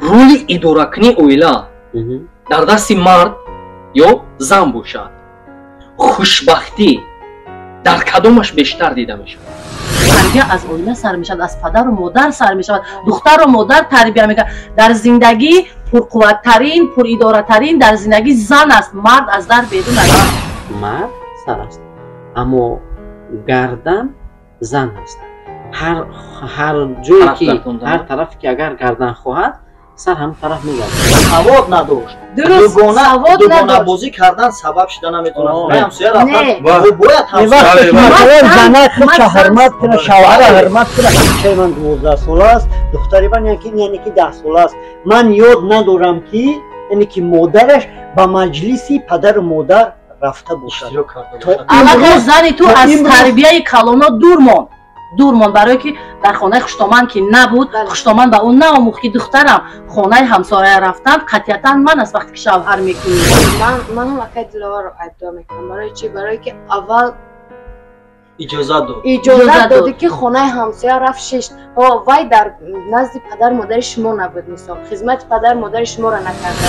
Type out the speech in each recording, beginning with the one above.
роли идоракунии оила дар дасти мард ё зан бошад, хушбахтӣ дар кадомаш бештар дида мешавад? тарбия аз оила сар мешавад, аз падару модар сар мешавад. духтару модар тарбия мекунад. дар зиндагӣ пурқувваттарин, пуридоратарин дар зиндагӣ зан аст, мард аз дар берун аст. мард сар аст, аммо гардан зан аст. ҳар ҷое ки ҳар тарафе ки агар гардан хоҳад, сар ҳам тараф мегардад. савод надошт. дугона бозӣ кардан сабаб шуда наметавонад. ҳамсоя рафтан бояд зана худша ҳурмат кунад, шавҳара ҳурмат кунад. чай ман 12 сола аст, духтари ман яъне ки 10 сола аст. ман ёд надорам ки яъне ки модараш ба маҷлиси падару модар рафта бошад. аллакай зани ту аз тарбияи калона дур мон, барое ки дар хонаи хуштоманд ки набуд, хуштоманд ба он наомӯхт ки духтарам хонаи ҳамсоя рафтан қатъиятан ман аст вақте ки шавҳар мекунӣ. ман ҳам акай диловарро айбдор мекунам. барои чӣ? барое ки аввал иҷозат доди ки хонаи ҳамсоя рафт шишт. вай дар назди падар модари шумо набуд, мисол хизмати падар модари шуморо накарда.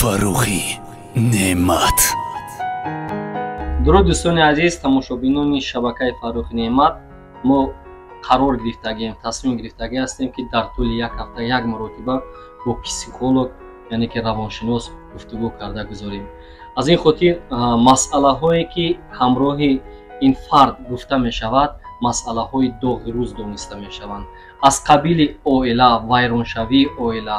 фаррухӣ неъмат. дуруд дӯстони азиз, тамошобинони шабакаи Фаррухи Неъмат, мо қарор гирифтагем, тасмим гирифтагӣ ҳастем ки дар тӯли як ҳафта як маротиба бо психолог, яъне ки равоншинос гуфтугӯ карда гузорем. аз ин хотир масъалаҳое ки ҳамроҳи ин фард гуфта мешавад, масъалаҳои доғи рӯз дониста мешаванд. аз қабили оила, вайроншавии оила,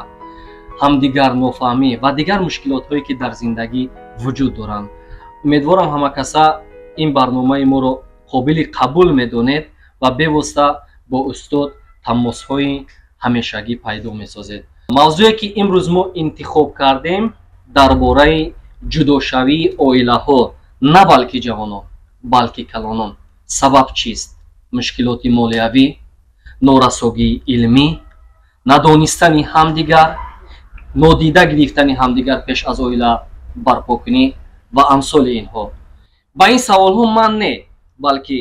ҳамдигар нофаҳмӣ ва дигар мушкилотҳое ки дар зиндагӣ вуҷуд доранд. умедворам ҳама каса ин барномаи моро қобили қабул медонед ва бевосита бо устод тамосҳои ҳамешагӣ пайдо месозед. мавзӯе ки имрӯз мо интихоб кардем дар бораи ҷудошавии оилаҳо, на балки ҷавонон, балки калонон. сабаб чист? мушкилоти молиявӣ, норасогии илмӣ, надонистани ҳамдигар, нодида гирифтани ҳамдигар пеш аз оила барпокунӣ ва амсоли инҳо. ба ин саволҳо ман не, балки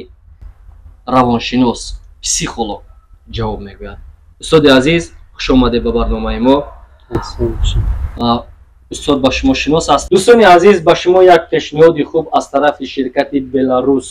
равоншинос, психолог ҷавоб мегӯяд. устоди азиз, хуш омадед ба барномаи мо. устод ба шумо шинос аст. дӯстони азиз, ба шумо як пешниҳоди хуб аз тарафи ширкати Беларус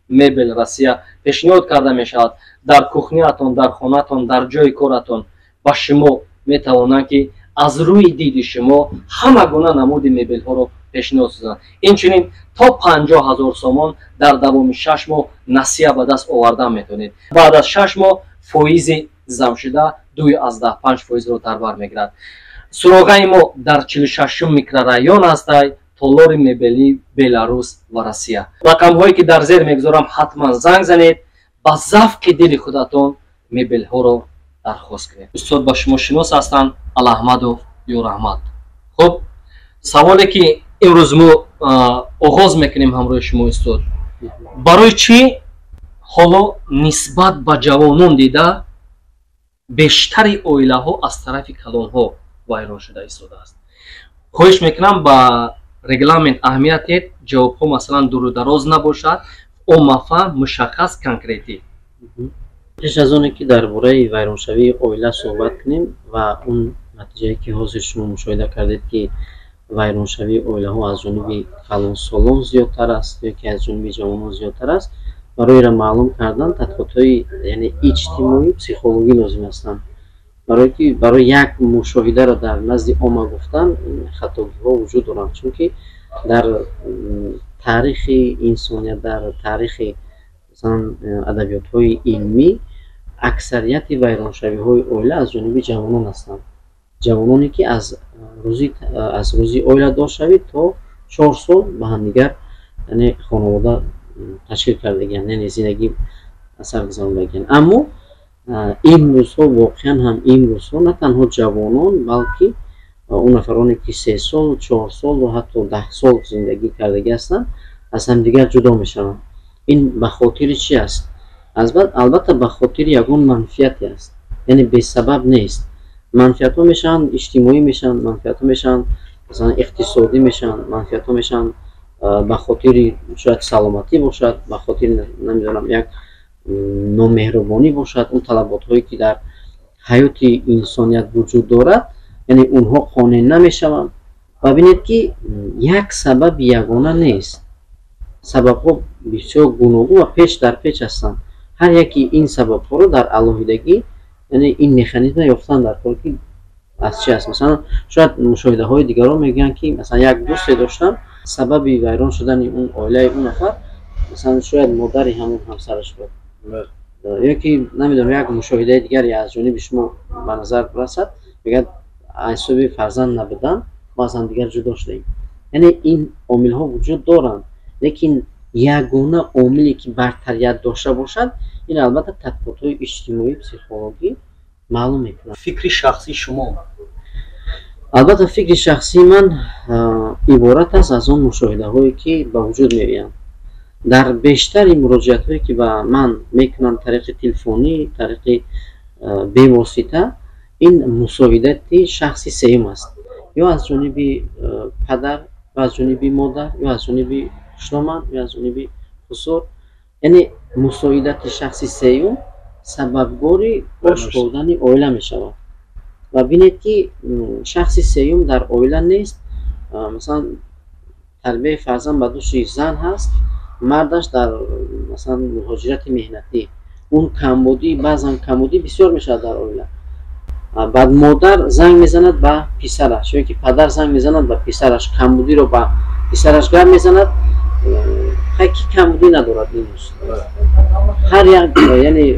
Мебел Россия пешниҳод карда мешавад. дар кухниятон, дар хонатон, дар ҷои коратон ба шумо метавонанд ки аз рӯи диди шумо ҳама гуна намуди мебелҳоро пешниҳод созанд. инчунин то 50 000 сомон дар давоми 6 моҳ насия ба даст овардан метавонед. баъд аз 6 моҳ фоизи замшуда 2.5% дар бар мегирад. суроғаи мо дар 46 микрорайон ҳастай, толори мебели Беларус ва Россия. рақамҳое ки дар зер мегузорам ҳатман занг занед, ба завқи дили худатон мебелҳоро дархост кунед. устод ба шумо шинос ҳастанд, Алаҳмадов Ёраҳмат. хуб, саволе ки имрӯз мо оғоз мекунем ҳамроҳи шумо устод, барои чӣ ҳоло нисбат ба ҷавонон дида бештари оилаҳо аз тарафи калонҳо вайрон шуда истодааст? хоҳиш мекунам ба регламент аҳамият диҳед, ҷавобҳо масалан дуру дароз набошад, оммафаҳм, мушаххас, конкретӣ. пеш аз оне ки дар бораи вайроншавии оила суҳбат кунем ва он натиҷае ки ҳозир шумо мушоҳида кардед ки вайроншавии оилаҳо аз ҷониби калонсолон зиёдтар аст ёки аз ҷониби ҷавонон зиёдтар аст, барои ра маълум кардан тадқиқотҳои яъне иҷтимоӣ, психологӣ лозим ҳастанд. барое ки барои як мушоҳидаро дар назди омма гуфтан хатогиҳо вуҷуд доранд, чунки дар таърихи инсоният, дар таърихи масалан адабиётҳои илмӣ аксарияти вайроншавиҳои оила аз ҷониби ҷавонон ҳастанд. ҷавононе ки аз рӯзи оиладор шавид то 4 сол ба ҳамдигар яъне хонавода ташкил кардагиянд, яъне зиндагӣ саргузаронидагиянд. аммо имрӯзҳо воқеан ҳам имрӯзҳо на танҳо ҷавонон, балки он нафароне ки 3 сол, 4 сол ва ҳатто 10 сол зиндагӣ кардагӣ ҳастанд, аз ҳамдигар ҷудо мешаванд. ин ба хотири чӣ аст? албатта ба хотири ягон манфиате аст. یعنی به سبب نیست. منفیت ها میشن اجتماعی میشن، منفیت ها میشن مثلا اقتصادی میشن، منفیت ها میشن به خاطر شاید سلامتی باشد، به خاطر نمیدونم یک نامهربانی باشد، اون طلبات هایی که در حیات انسانیت وجود دارد یعنی اونها قانع نمیشوند. ببینید که یک سبب یگانه نیست، سبب ها بسیار گوناگون و پیچ در پیچ هستند. هر یکی این سبب ها رو در علاهیدگی یعنی این مکانیزم یافتن در کار که از چی است. مثلا شاید مشاهده های دیگران میگن که مثلا یک دوست داشتم سبب ویران شدن اون عائله اون نفر مثلا شاید مادر همون همسرش بود، یکی نمیدونم یک مشاهده دیگری از جانب شما به نظر برسد میگه عصبی فرزند نبودن ما از هم دیگر جدا شدیم. یعنی این عامل ها وجود دارند، لیکن یگانه عاملی که برتریت داشته باشد این البته تطبیقات های اجتماعی پسیخولوژی معلوم میکنه. فکر شخصی شما؟ البته فکر شخصی من عبارت است از اون مشاهده هایی که به وجود میآیند. در بیشتر مراجعات هایی که به من میکنن طریق تلفنی، طریق بی‌واسطه، این مساعدت شخصی سیم است، یا از جانب پدر و از جانب مادر یا از جانب خشنامند یا از جانب خسور. یعنی مساعدت شخصی سیم سببگاری باش بودن عائله می شود. و بینید که شخصی سیم در عائله نیست، مثلا تربیت فرزند به دوش زن هست، مردش در مثلا مهاجرت مهنتی، اون کمبودی بعضا کمبودی بسیار میشه در عائله. بعد مادر زنگ میزند به پسرش یا که پدر زنگ میزند به پسرش، کمبودی رو به پسرش گرم میزند. خیلی کمبودی ندارد این روز، هر یک یعنی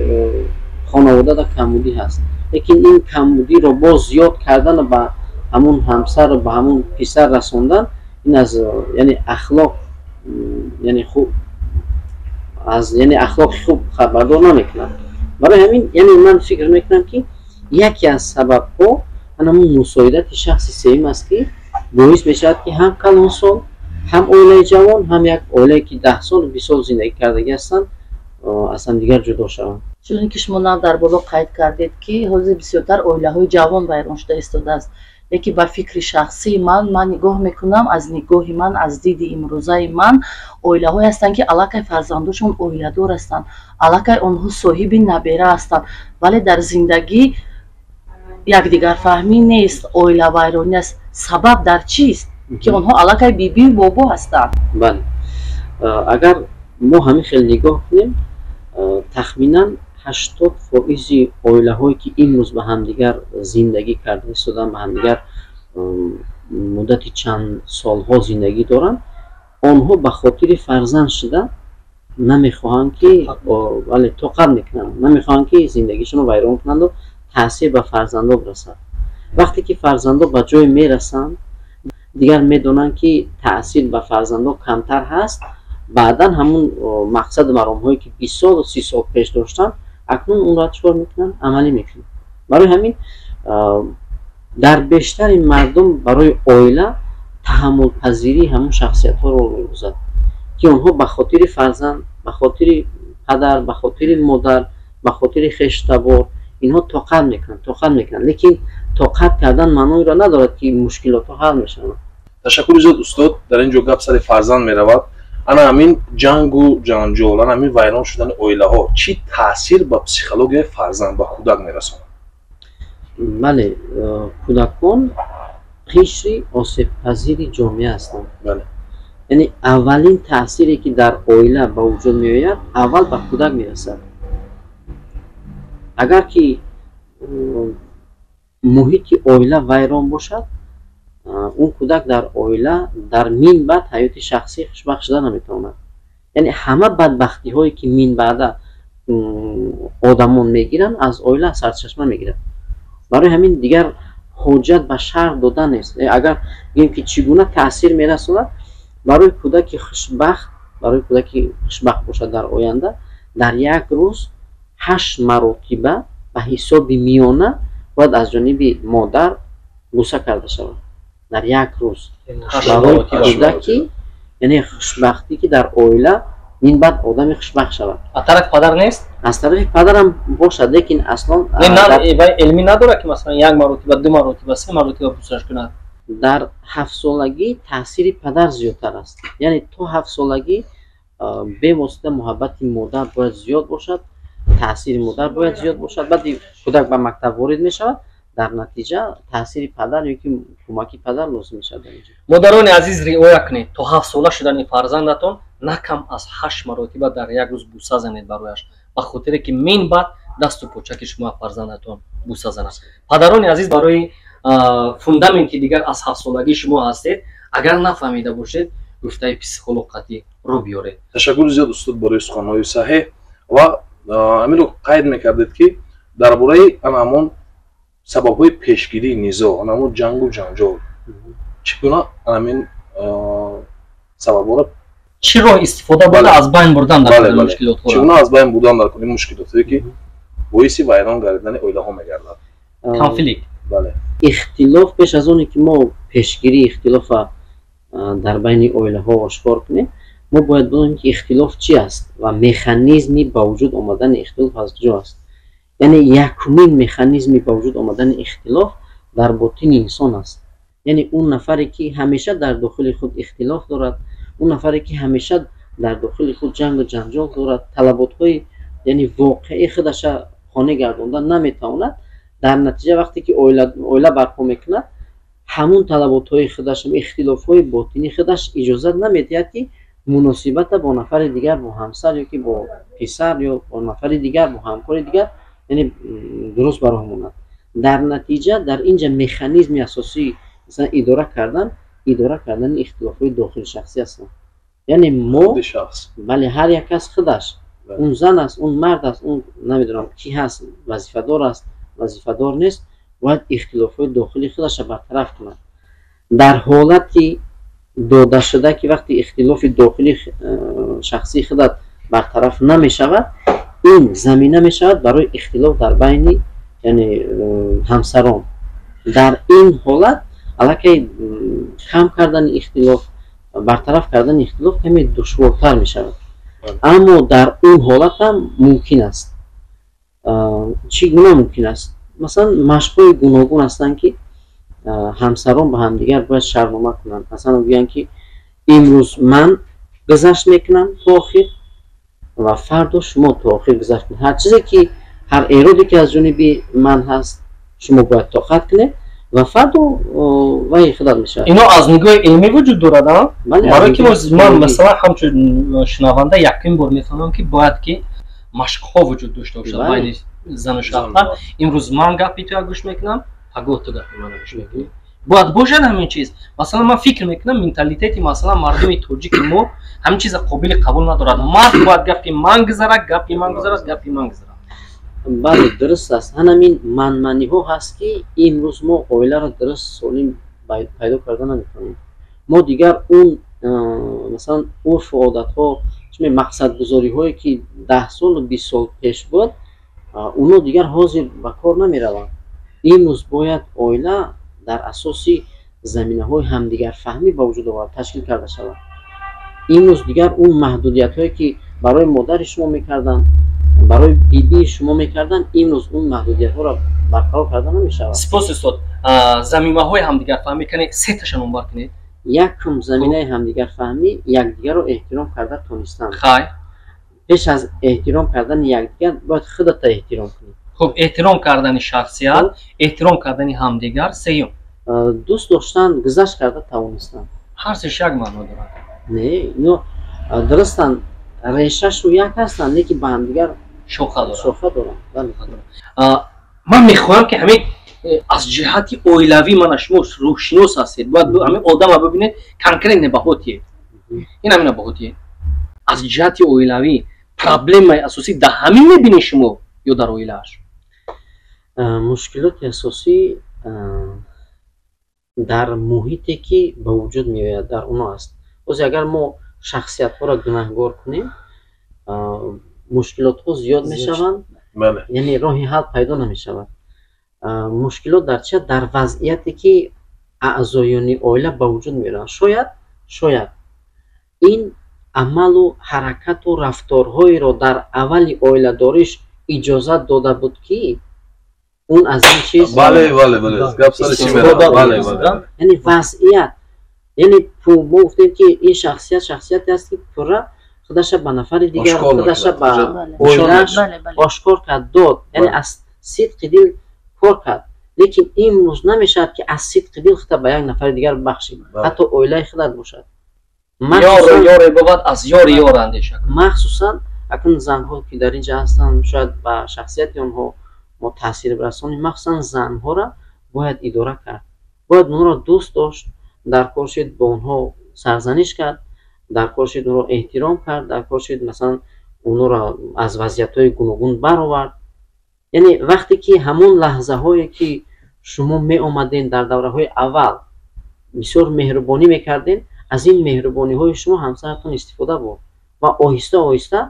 خانواده در کمبودی هست، لیکن این کمبودی رو باز زیاد کردن به همون همسر و به همون پسر رسوندن این از یعنی اخلاق یعنی خوب از یعنی اخلاق خوب خبردار نمیکنن. برای همین یعنی من فکر میکنم که یکی از سبب ها همون مساعدت شخصی سیم است که باعث میشود که هم کلان سال هم عائله جوان هم یک عائله که 10 سال و 20 سال زندگی کردگی هستند اصلا دیگر جدا شوند. چون که شما در بالا قید کردید که حوزه بسیارتر عائله های جوان ویران شده ایستاده است، یکی با فکر شخصی من نگاه میکنم، از نگاه من، از دید امروزه من، عائله های هستند که علاقه فرزندشون عائله دار هستند، علاقه اونها صاحب نبیره هستند، ولی در زندگی یکدیگر فهمی نیست. عائله ویرانی است، سبب در چیست؟ که اونها علاقه بیبی و بابا هستند. بله، اگر ما همین خیلی نگاه کنیم تخمینا 80% عائله هایی که این روز به همدیگر زندگی کرده ایستادن، به همدیگر مدت چند سالها زندگی دارن، آنها به خاطر فرزند شده نمیخواهند که ولی توقع میکنن، نمیخواهند که زندگیشون رو ویران کنند و تاثیر به فرزندا برسد. وقتی که فرزندا به جای میرسند دیگر میدونن که تاثیر به فرزندا کمتر هست، بعدا همون مقصد مرام هایی که 20 سال و 30 سال پیش داشتن اکنون اون را چطور میکنن؟ عملی میکنن. برای همین در بیشتر این مردم برای عائله تحمل پذیری همون شخصیت ها رو میگذارد که اونها به خاطر فرزند، به خاطر پدر، به خاطر مادر، به خاطر خشتبار اینها طاقت میکنن، لیکن طاقت کردن معنی را ندارد که مشکلات ها حل میشن. تشکر زیاد استاد. در اینجا گپ سر فرزند میرود. انا همین جنگ و جنجال، همین ویران شدن عائله ها چی تاثیر به پسیخولوژی فرزند و کودک میرسونه؟ بله، کودکان قشر آسیب پذیر جامعه هستند. بله. یعنی اولین تأثیری که در عائله به وجود میآید اول به کودک میرسد. اگر که محیط عائله ویران باشد، اون کودک در عائله در من بعد حیات شخصی خوشبخت شده نمیتواند. یعنی همه بدبختی هایی که من بعد آدمان میگیرن از عائله سرچشمه میگیرن. برای همین دیگر حجت به شرح دادن نیست. اگر بگیم که چگونه تاثیر میرسونه برای کودک خوشبخت، باشد در آینده، در یک روز 8 مرتبه به حساب میانه باید از جانب مادر بوسه کرده شود. در یک روز برای کودکی، یعنی خوشبختی که در عائله ин баъд одами хушбахт шавад. аз тарафи падар нест? аз тарафи падарам бошад, лекин аслон илми надорад ки масалан як маротиба, ду маротиба, се маротиба бусаш кунад. дар 7 солагӣ таъсири падар зиёдтар аст. яъне то 7 солагӣ бевосита муҳаббати модар бояд зиёд бошад, таъсири модар бояд зиёд бошад. баъди кӯдак ба мактаб ворид мешавад, дар натиҷа таъсири падар ё ки кӯмаки падар лозим мешавад. модарони азиз риоя кунед, то 7 сола шудани фарзандатон на кам аз 8 маротиба дар як рӯз буса занед барояш, ба хотире ки мин баъд дасту почаки шумо фарзандатон буса занад. падарони азиз, барои фундаменти дигар аз 7 солагӣ шумо ҳастед. агар нафаҳмида бошед, гуфтаи психолог қатъӣ рӯ биёред. ташаккури зиёд устод барои суханҳои саҳеҳ ва ҳаминро қайд мекардед ки дар бораи анамон сабабҳои пешгирии низоъ, анамон ҷангу ҷанҷол чӣ гуна анамин сабабҳоро чӣ роҳ истифода бурда аз байн бурдан дар кунии мушкилотҳо, чӣ гуна аз байн бурдан дар кунии мушкилотҳое ки боиси вайрон гардидани оилаҳо мегардад. конфликт. бале ихтилоф пеш аз оне ки мо пешгирии ихтилофа дар байни оилаҳо ошкор кунем, мо бояд бидонем ки ихтилоф чӣ аст ва механизми ба вуҷуд омадани ихтилоф аз куҷо аст. яъне якумин механизми ба вуҷуд омадани ихтилоф дар ботини инсон аст. яъне он нафаре ки ҳамеша дар дохили худ ихтилоф дорад, он нафаре ки ҳамеша дар дохили худ ҷангу ҷанҷол дорад, талаботҳои яъне воқеи худаша хона гардонда наметавонад, дар натиҷа вақте ки оила барпо мекунад, ҳамун талаботҳои худаш, ихтилофҳои ботини худаш иҷозат намедиҳад ки муносибата бо нафари дигар, бо ҳамсар ё ки бо писар ё бо нафари дигар, бо ҳамкори дигар яъне дуруст ба роҳ монад. дар натиҷа дар инҷа механизми асосии масалан идора кардани ихтилофҳои дохили шахсӣ ҳастанд. яъне мо бале ҳар як кас худаш, он зан аст, он мард аст, он намедонам кӣ ҳаст, вазифадор аст, вазифадор нест, бояд ихтилофҳои дохили худаша бартараф кунад. дар ҳолати дода шуда ки вақти ихтилофи дохили шахсии худат бартараф намешавад, ин замина мешавад барои ихтилоф дар байни яъне ҳамсарон. дар ин ҳолат аллакай кам кардани ихтилоф, бартараф кардани ихтилоф каме душвортар мешавад. аммо дар он ҳолат ҳам мумкин аст. чӣ гуна мумкин аст? масалан машқҳои гуногун ҳастанд ки ҳамсарон ба ҳамдигар бояд шармома кунанд. масалан гӯянд ки имрӯз ман гузашт мекунам то охир ва фардо шумо то охир гузашт кунед. ҳар чизе ки ҳар эроде ки аз ҷониби ман ҳаст шумо бояд тоқат кунед ва фардо вай худат мешавад. ино аз нигоҳи илмӣ вуҷуд дорад. барое ки ман масалан ҳамчун шунаванда якин бор мефаҳмам ки бояд ки машқҳо вуҷуд дошта бошад байни зану шавҳар. имрӯз ман гапи туя гӯш мекунам, пагоҳ ту гапи мана гӯш мекунӣ. бояд бошад ҳамин чиз. масалан ман фикр мекунам менталитети масалан мардуми тоҷики мо ҳамин чиза қобили қабул надорад. мард бояд гапи ман гузарад, гапи ман гузарад, гапи ман гузарад. бале дуруст аст. ҳанамин манманиҳо ҳаст ки имрӯз мо оиларо дуруст солим пайдо карда наметавонем. мо дигар он масалан урфу одатҳо, мақсадгузориҳое ки 10 солу 20 сол пеш буд, оно дигар ҳозир ба кор намераванд. имрӯз бояд оила дар асоси заминаҳои ҳамдигарфаҳмӣ ба вуҷуд овард, ташкил карда шавад. имрӯз дигар он маҳдудиятҳое ки барои модари шумо мекарданд, барои бибии шумо мекарданд, имрӯз он маҳдудиятҳоро барқарор карда намешавад. сипос устод. заминаҳои ҳамдигарфаҳмӣ канед сеташа номбар кунед. якум заминаи ҳамдигарфаҳмӣ якдигарро эҳтиром карда тонистанд. хайр. пеш аз эҳтиром кардани якдигар бояд худата эҳтиром кунед. хуб, эҳтиром кардани шахсият, эҳтиром кардани ҳамдигар, сеюм дӯст доштан, гузашт карда тавонистанд. ҳар сеш як маъно дорад. не ино дурустанд, решашу як ҳастанд, лекин ба ҳамдигар шоха доранд. ман мехоҳам ки ҳамин аз ҷиҳати оилавӣ мана шумо рӯҳшинос ҳастед, бояд ҳамин одама бибинед конкрет набаҳотие. ин ҳамин набаҳотие. аз ҷиҳати оилавӣ проблемаи асосӣ дар ҳамин мебинед шумо ё дар оилааш? мушкилоти асосӣ дар муҳите ки ба вуҷуд меояд дар оно аст. боз агар мо шахсиятҳоро гунаҳгор кунем, мушкилотҳо зиёд мешаванд, яъне роҳи ҳал пайдо намешавад. мушкилот дар чия? дар вазъияте ки аъзоёни оила ба вуҷуд меоранд. шояд ин амалу ҳаракату рафторҳоеро дар аввали оиладориш иҷозат дода буд ки он аз ин чиз яъне вазъият яъне мо гуфтем ки ин шахсияте аст ки пурра худаша ба нафари дигар худаша ба оилааш ошкор кард дод яъне аз сидқи дил кор кард лекин имрӯз намешавад ки аз сидқи дил худа ба як нафари дигар бахшӣ ҳатто оилаи худат бошад ёре бовад аз ёри ёр андеша махсусан акун занҳо ки дар инҷа ҳастанд шояд ба шахсияти онҳо мо таъсир расонем махсусан занҳоро бояд идора кард бояд онҳоро дӯст дошт дар кор шуд ба онҳо сарзаниш кард дар кор шуд онҳоро эҳтиром кард дар кор шуд масалан онҳоро аз вазъиятҳои гуногун баровард яъне вақте ки ҳамон лаҳзаҳое ки шумо меомаден дар давраҳои аввал бисёр меҳрубонӣ мекарден аз ин меҳрубониҳои шумо ҳамсаратон истифода бурд ва оҳиста оҳиста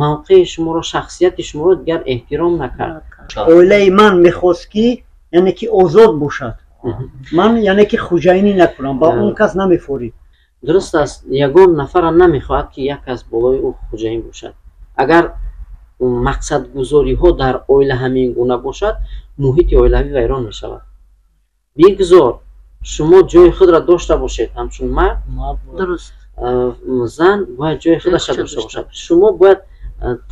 мавқеи шуморо шахсияти шуморо дигар эҳтиром накард оилаи ман мехост ки яъне ки озод бошад ман яъне ки хуҷайнӣ накунам ба он кас намефорид дуруст аст ягон нафара намехоҳад ки як кас болои ӯ хуҷаин бошад агар мақсадгузориҳо дар оила ҳамин гуна бошад муҳити оилавӣ вайрон мешавад бигзор шумо ҷои худро дошта бошед ҳамчун мард дуруст зан бояд ҷои худаша дошта бошад шумо бояд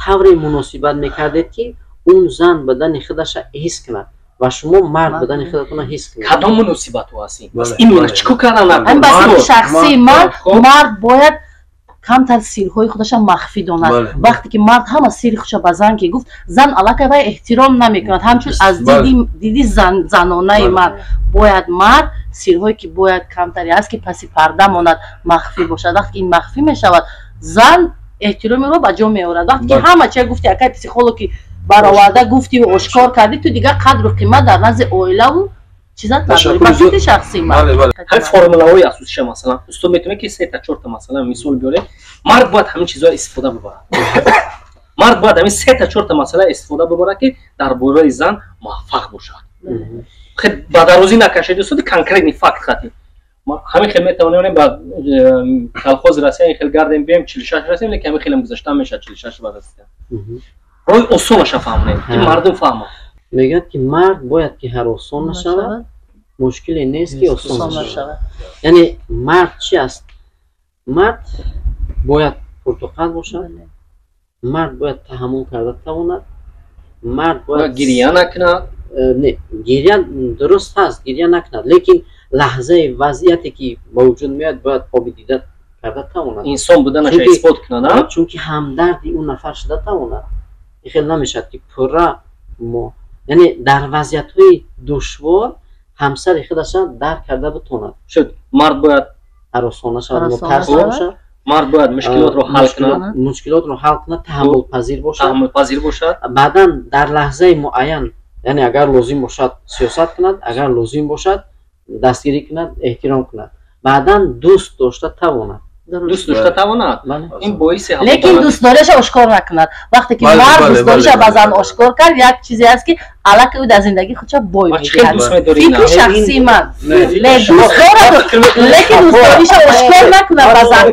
тавре муносибат мекардед ки он зан бадани худаша ҳис кунад ва шумо мард бадани худатона ҳис кунед кадом муносибату ҳастин имона чико кардан баси шахсии мард бояд камтар сирҳои худаша махфӣ донад вақте ки мард ҳама сири худша ба зан ки гуфт зан аллакай вай эҳтиром намекунад ҳамчун аз диди занонаи ман бояд мард сирҳое ки бояд камтаре аст ки паси парда монад махфӣ бошад вақте ки ин махфӣ мешавад зан эҳтиромиро ба ҷо меорад вақте ки ҳама чия гуфти акай психологи бароварда гуфтиву ошкор кардӣ ту дигар қадру қимат дар назди оилаву чизат надорӣ ба шухти шахсии ман ҳар формулаҳои асосиша масалан устод метавонад ки 3-4 масалан мисол биёред мард бояд ҳамин чизҳоро истифода бибарад мард бояд ҳамин 3-4 масъала истифода бибарад ки дар бораи зан муваффақ бошад хеле ба дарозӣ накашед устоди конкретни факт хати ҳамин хел метавонем ба колхози россия хел гардем бием 46 расем лекин ҳамин хелем гузашта мешад 46 ба расия роҳи осонаша фаҳмонем ки мардум фаҳмад мегӯяд ки мард бояд ки ҳаросон нашавад мушкиле нест ки осон нашавад яъне мард чи аст мард бояд пуртуқал бошад мард бояд таҳаммул карда тавонад мард бояд гирия накунад не гирия дуруст ҳаст гирия накунад лекин лаҳзаи вазъияте ки ба вуҷуд меояд бояд оби дида карда тавонад инсон буданаша исбот кунад чунки ҳамдарди он нафар шуда тавонад ин хел намешавад ки пурра мо яъне дар вазъиятҳои душвор ҳамсари худаша дарк карда битонад шуд мард бояд ҳаросона шавад мутарсо бошад мард бояд мушкилотро ҳал кунад таҳаммулпазир бошад баъдан дар лаҳзаи муайян яъне агар лозим бошад сиёсат кунад агар лозим бошад дастгирӣ кунад эҳтиром кунад баъдан дӯст дошта тавонад дӯст дошта тавонад ин боиси лекин дӯстдориаша ошкор накунад вақте ки мард дӯстдориша ба зан ошкор кард як чизе аст ки аллакай ӯ дар зиндагии худша бой медиҳад фикри шахсии ман лекин дӯстдориша ошкор накунад ба зан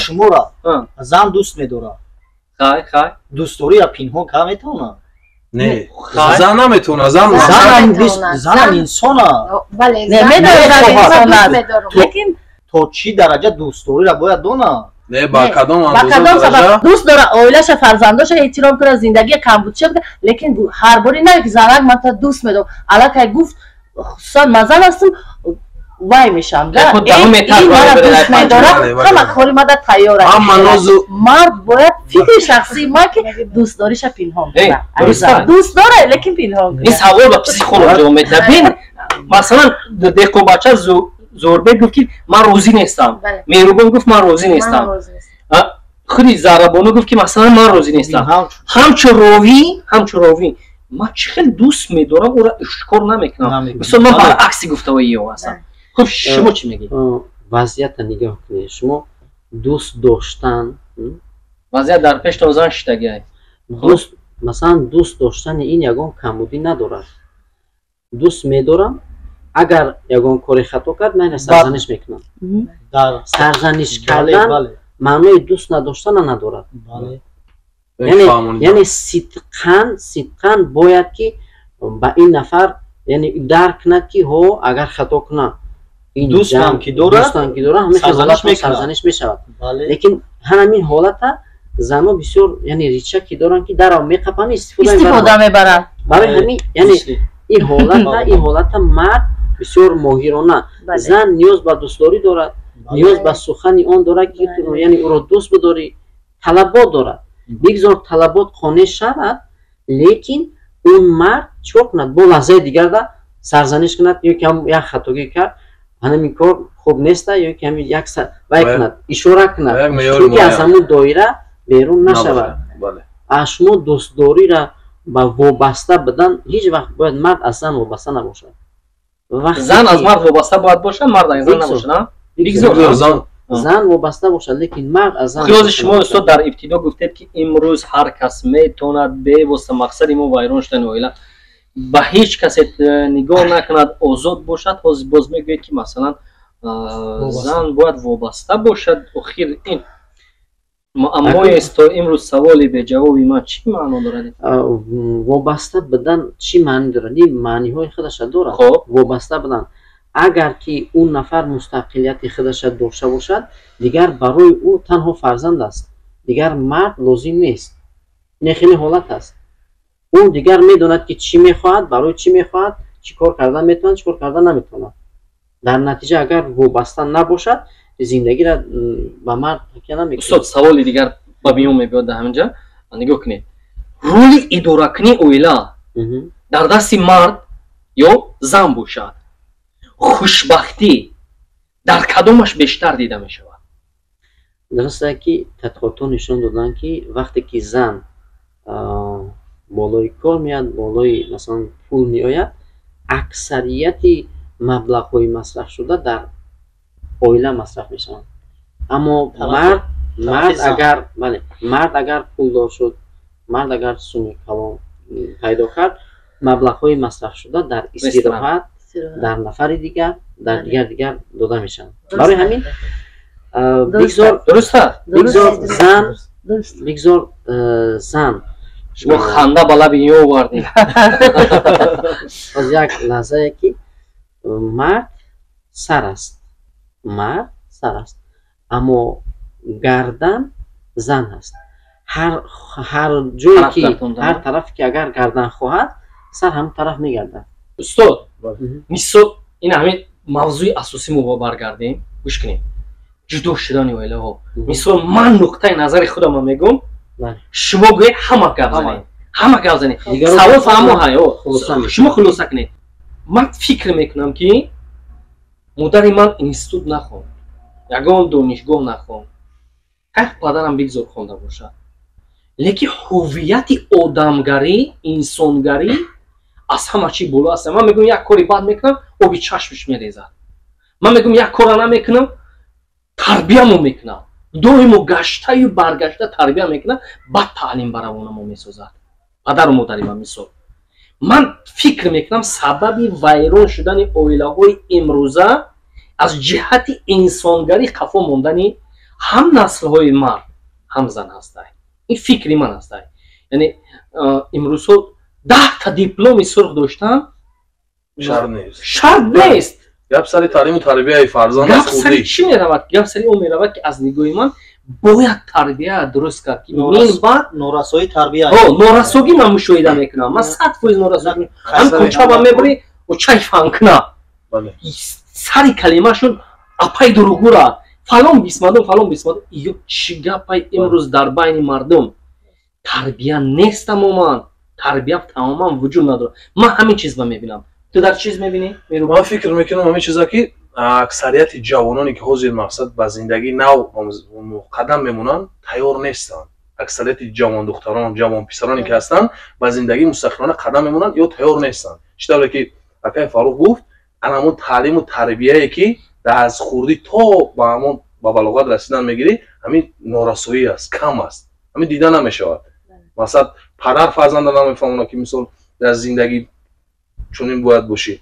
шуморо зан дӯст медорад дӯстдория пинҳон кар метавонад зан наметавонад занам инсона лекин то чӣ дараҷа дӯстдориро бояд донад ба кадом сабаб дӯст дора оилаша фарзандоша эҳтиром кунад зиндагии камбудша буда лекин ҳар боре наве ки занак ман то дӯст медорам аллакай гуфт хусусан ман зан ҳастам вай мешам ҳама кори мада тайёр мард бояд фикри шахсии ман ки дӯстдориша пинҳон кунад дӯст дорад лекин пинҳон кунад ин савол ба психолог ҷавоб медиҳад бин масалан деҳқонбача зӯрбек гуфт ки ман розӣ нестам меҳрубон гуфт ман розӣ нестам худи зарабону гуфт ки масалан ман розӣ нестам ҳамчун ровӣ ман чӣ хел дӯст медорам ӯро ишкор намекунам мисол ман баръакси гуфтаҳои ё ҳастам хуб шумо чӣ мегӯед вазъиятро нигоҳ кунед шумо дӯст доштан вазъият дар пеш тозан шитагиай масалан дӯст доштани ин ягон камбудӣ надорад дӯст медорам агар ягон кори хато кард ман сарзаниш мекунам. Сарзаниш кардан маънои дӯст надоштана надорад. яъне сидқан бояд ки ба ин нафар яъне дарк кунад ки ҳо агар хато кунам дӯстам ки дорад ҳамин сарзаниш мешавад. лекин ҳамин ҳолата занҳо бисёр яъне рича ки доранд ки дарро меқапанд истифода мебаранд. барои ҳамин яъне ин ҳолата мард бисёр моҳирона зан ниёз ба дӯстдорӣ дорад, ниёз ба сухани он дорад ки яъне ӯро дӯст бидорӣ, талабот дорад. бигзор талабот қонеъ шавад, лекин он мард чикор кунад бо лаҳзаи дигарда сарзаниш кунад ё ки як хатогӣ кард, ҳамин кор хуб неста ё ки як вай кунад, ишора кунад, чунки аз ҳамун доира берун нашавад. аз шумо дӯстдорира ба вобаста будан ҳеҷ вақт бояд мард аз зан вобаста набошад. зан аз мард вобаста бояд бошад, мард аз зан набошад. зан вобаста бошад, лекин мард аз зан. хиёли шумо устод дар ибтидо гуфтед ки имрӯз ҳар кас метавонад бевосита мақсади мо вайрон шудани оила ба ҳеҷ касе нигоҳ накунад, озод бошад. ҳозир боз мегӯед ки масалан зан бояд вобаста бошад. охир ин аммоест то имрӯз саволи беҷавоби ман чӣ маъно дорад? вобаста будан чӣ маънӣ дорад? ин маъниҳои худаша дорад. вобаста будан агар ки он нафар мустақилияти худаша дошта бошад, дигар барои ӯ танҳо фарзанд аст, дигар мард лозим нест. ин хеле ҳолат аст. ӯ дигар медонад ки чӣ мехоҳад, барои чӣ мехоҳад, чӣ кор кардан метавонад, чӣ кор кардан наметавонад. дар натиҷа агар вобаста набошад, зиндагиро ба мард такя намекунад. устод саволи дигар ба миён мебиёд дар ҳаминҷа. нигоҳ кунед, рӯли идоракунӣ оила дар дасти мард ё зан бошад, хушбахтӣ дар кадомаш бештар дида мешавад? дуруст аст ки тадқиқотҳо нишон доданд ки вақте ки зан болои кор меояд, болои масалан пул меояд, аксарияти маблағҳои масраф шуда дар оила масраф мешаванд. аммо мард агар пулдор шуд, мард агар суми калон пайдо кард, маблағҳои масраф шуда дар истироҳат, дар нафари дигар, дар дигар дода мешаванд. барои ҳамин бигзор зан шумо ханда ба лаби ин овардед. ҳозир як лаҳзае ки мард сар аст, аммо гардан зан аст. ҳар ҷое ки ҳар тарафе ки агар гардан хоҳад, сар ҳамон тараф мегардад. устод мисол ин ҳамин мавзӯи асосӣ мо баргардем. гӯш кунед, ҷудо шудани оилаҳо. мисол ман нуқтаи назари худамро мегӯм, шумо гӯед ҳама гап занед. савол фаҳмо ҳаё, шумо хулоса кунед. ман фикр мекунам ки модари ман институт нахонд, ягон донишгоҳ нахонд, кайф падарам бигзор хонда бошад, лекин ҳуввияти одамгарӣ, инсонгарӣ аз ҳама чӣ боло аст. ман мегӯям як кори бад мекунам, оби чашмиш мерезад. ман мегӯям як кора намекунам, тарбиямо мекунам. доимо гаштаю баргашта тарбия мекунам, бад таълим баравонамо месозад падару модари ман. мисол ман фикр мекунам сабаби вайрон шудани оилаҳои имрӯза аз ҷиҳати инсонгарӣ қафо мондани ҳам наслҳои мард ҳам зан ҳастай. ин фикри ман ҳастай. яъне имрӯзҳо 10 та дипломи сурх доштан шарт нест. гап сари таълиму тарбияи фарзанд аст. гап сари чӣ меравад? гап сари он меравад ки аз нигоҳи ман бояд тарбия дуруст кард ки баъд норасои тарбия норасогӣ ман мушоҳида мекунам. ман 100% норасогӣ ҳам кӯчаба мебари очай фанкна сари калимашон апай дуругура фалон бисмадум ё чӣ гапай имрӯз дар байни мардум тарбия нест. амоман тарбия тамоман вуҷуд надорад. ман ҳамин чизро мебинам. ту дар чиз мебинӣ? ман фикр мекунам ҳамин чиза ки аксарияти ҷавононе ки ҳозир мақсад ба зиндагии нав қадам мемонанд тайёр нестанд. аксарияти ҷавондухтарон, ҷавонписароне ки ҳастанд ба зиндагии мустақилона қадам мемонанд ё тайёр нестанд. чӣ тавре ки акай Фарух гуфт, анамон таълиму тарбияе ки аз хурдӣ то ба ҳамон ба балоғат расидан мегирӣ, ҳамин норасоӣ аст, кам аст. ҳамин дида намешавад. масалан падар фарзанда намефаҳмонад ки мисол дар зиндагӣ чунин бояд бошӣ.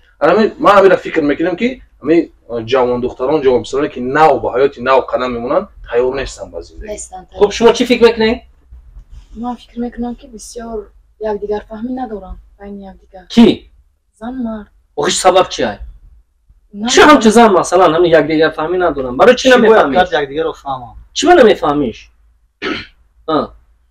Ман ҳамира фикр мекунам ки ҳамаи ҷавон духтарон ҷавон писароне ки нав ба ҳаёти нав қадам мемонанд тайёр нестанд ба зиндагӣ. хуб шумо чӣ фикр мекунед? ман фикр мекунам ки бисёр якдигарфаҳмӣ надоранд байни якдигар. Ки? зан мард. охиш сабаб чи ай? чӣ ҳамчи зан масалан ҳамин якдигарфаҳмӣ надоранд? барои чӣ намефаҳмиш? якдигарро фаҳмам. чӣ ба намефаҳмиш?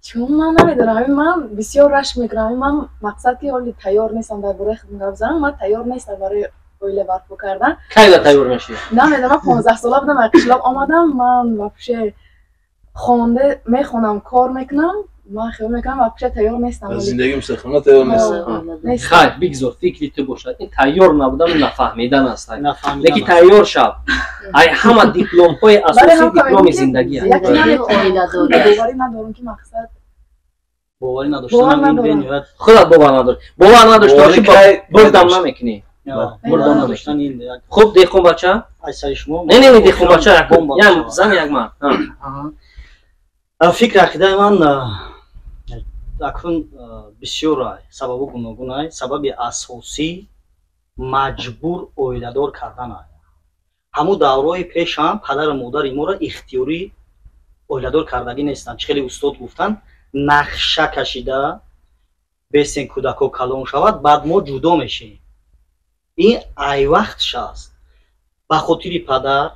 чун ман намедонам, ман бисёр рашк мекунам. ман мақсад ки оли тайёр нестам дар бораи худмгап занам. ман тайёр нестам барои оила барпо кардан. кайда тайёр мешӣ? намедонам 15 сола будам аз қишлоқ омадам. ман вообще хонда мехонам, кор мекунам. ман хиёл мекунам вообще тайёр нестам. зиндагӣ мустақилона тайёр нестам. хай бигзор фикри ту бошад. ин тайёр набудан нафаҳмидан аст. леки тайёр шав. ай ҳама дипломҳои асосии дипломи зиндагӣ аст. боварӣ надорам ки мақсад боварӣ надоштанам ин бениҳоят худат бовар надорӣ. бовар надоштӣ ки бурдам намекунӣ. бурдан надоштан ин хуб деҳқон бача? ай сари шумо. не деҳқон бача як зан як мард. фикри ақидаи ман акнун бисёр сабабу гуногун ай. сабаби асосӣ маҷбур оиладор кардан ай. ҳамун давраҳои пешам падару модари моро ихтиёрӣ оиладор кардагӣ нестанд. чӣ хеле устод гуфтанд нақша кашида бесен кӯдако калон шавад баъд мо ҷудо мешавем. ин айвақтш аст. ба хотири падар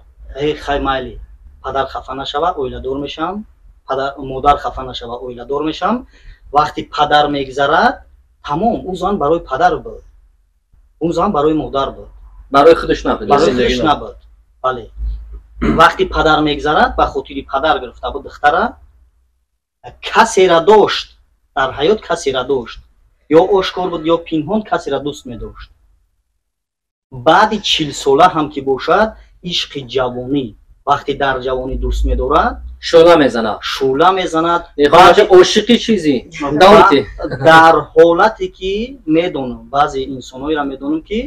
хай майли падар хафа нашавад оиладор мешавам, модар хафа нашавад оиладор мешавам. вақти падар мегзарад тамом ӯ зан барои падар буд, ӯ зан барои модар буд, барои худаш набуд. барои худаш набуд. бале вақти падар мегзарад ба хотири падар гирифта буд духтара, касера дошт дар ҳаёт, касера дошт, ё ошкор буд ё пинҳон касера дӯст медошт. баъди 40 сола ҳам ки бошад ишқи ҷавонӣ вақти дар ҷавонӣ дӯст медорад шӯла мезанад. шӯла мезанад. ошиқи чизи давти дар ҳолате ки медонам баъзе инсонҳоеро медонам ки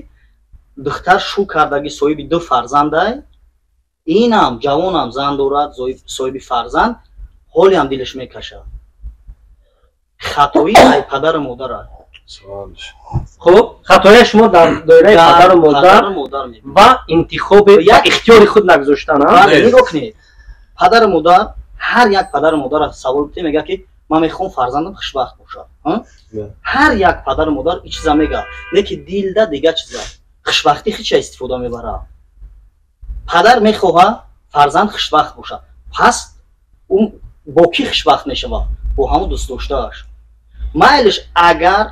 духтар шу кардагӣ соҳиби 2 фарзандай, инам ҷавонам зан дорад соҳиби фарзанд, ҳолиам дилаш мекашад. хатои ай падару модар аст. хуб хатояи шумо дар доираи падару модар ва интихоби ва ихтиёри худ нагузоштан аст. нигоҳ кунед, падару модар, ҳар як падару модар савол битем мегӯяд ки ман мехоҳам фарзандам хушбахт бошад. ҳар як падару модар ин чиза мегӯяд, леки дилда дигар чиза. хушбахтӣ хича истифода мебарад. падар мехоҳад фарзанд хушбахт бошад, пас ӯ бо ки хушбахт мешавад? бо ҳамон дӯстдоштааш. майлиш агар